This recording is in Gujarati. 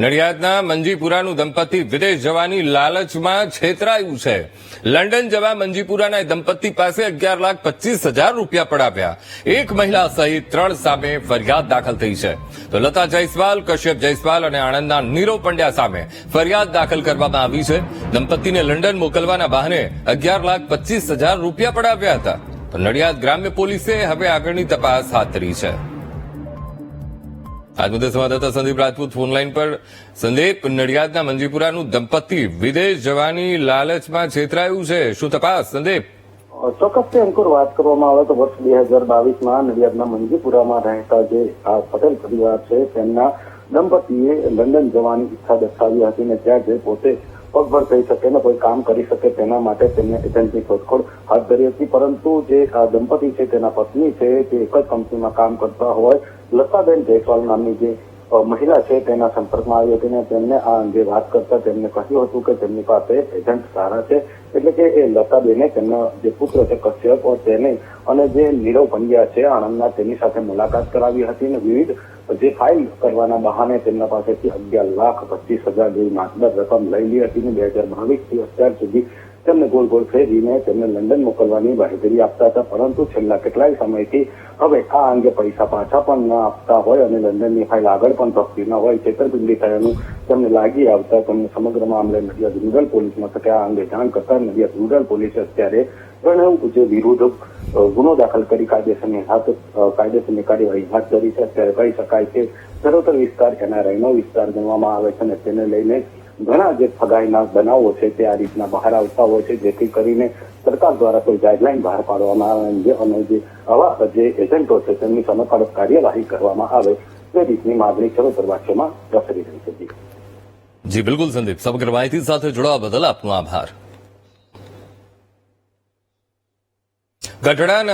નડિયાદના મંજીપુરાનું દંપતી વિદેશ જવાની લાલચમાં છેતરાયું છે. લંડન જવા મંજીપુરાના દંપતી પાસે 11,25,000 રૂપિયા પડાવ્યા. એક મહિલા સહિત 3 સામે ફરિયાદ દાખલ થઈ છે. તો લતા જયસ્વાલ, કશ્યપ જયસ્વાલ અને આણંદના નીરવ પંડ્યા સામે ફરિયાદ દાખલ કરવામાં આવી છે. દંપતીને લંડન મોકલવાના બહાને 11,25,000 રૂપિયા પડાવ્યા હતા. તો નડિયાદ ગ્રામ્ય પોલીસે હવે આગળની તપાસ હાથ ધરી છે. આજ મુદ્દે સંવાદદાતા સંદીપ રાજપૂત ફોનલાઈન પર. સંદીપ, નડિયાદના મંજીપુરાનું દંપતી વિદેશ જવાની લાલચમાં છેતરાયું છે, શું તપાસ? સંદીપ, ચોક્કસથી અંકુર, વાત કરવામાં આવે તો વર્ષ 2022માં નડિયાદના મંજીપુરામાં રહેતા જે આ પટેલ પરિવાર છે તેમના દંપતીએ લંડન જવાની ઈચ્છા દર્શાવી હતી ને ત્યાં જે પોતે પગભર થઈ શકે ને કોઈ કામ કરી શકે તેના માટે તેમને એજન્ટની શોધખોળ હાથ ધરી હતી. પરંતુ જે આ દંપતી છે તેના પત્ની છે તે એક જ કંપનીમાં કામ કરતા હોય લતાબેન જયસ્વાલ નામની જે મહિલા છે તેના સંપર્કમાં આવી હતી ને તેમને આ અંગે વાત કરતા તેમને કહ્યું હતું કે તેમની પાસે એજન્ટ સારા છે. એટલે કે એ લતાબેને તેમના જે પુત્ર છે કશ્યપ તેને અને જે નીરવ પંડ્યા છે આણંદના તેની સાથે મુલાકાત કરાવી હતી અને વિવિધ જે ફાઇલ કરવાના બહાને તેમના પાસેથી 11,25,000 જેવી માતબર રકમ લઈ લી હતી ને 2022થી અત્યાર સુધી તેમને ગોળ ગોળ ફેરવીને તેમને લંડન મોકલવાની બાહેધરી આપતા હતા. પરંતુ છેલ્લા કેટલાય સમયથી હવે આ અંગે પૈસા પાછા પણ ન આપતા હોય અને લંડનની ફાઇલ આગળ પણ ધપતી ન હોય, છેતરપિંડી થયાનું તેમને લાગી આવતા તેમને સમગ્ર મામલે નડિયાદ રૂરલ પોલીસ મથકે આ અંગે જાણ કરતા નડિયાદ રૂરલ પોલીસે અત્યારે જે વિરુદ્ધ ગુનો દાખલ કરી કાયદેસરની કાર્યવાહી હાથ ધરી છે. અત્યારે કહી શકાય કે ચરોતર વિસ્તાર એનઆરઆઈનો વિસ્તાર ગણવામાં આવે છે અને તેને લઈને ઘણા જે ઠગાઈના બનાવો છે તે આ રીતના બહાર આવતા હોય છે, જેથી કરીને સરકાર દ્વારા કોઈ ગાઈડલાઈન બહાર પાડવામાં આવે અને જે આવા જે એજન્ટો છે તેમની સામે કડક કાર્યવાહી કરવામાં આવે તે રીતની માગણી ચરોતરવાસીઓમાં પ્રસરી રહી છે. જી બિલકુલ સંદીપ, સમગ્ર માહિતી સાથે જોડાવા બદલ આપનો આભાર. ગઢડાના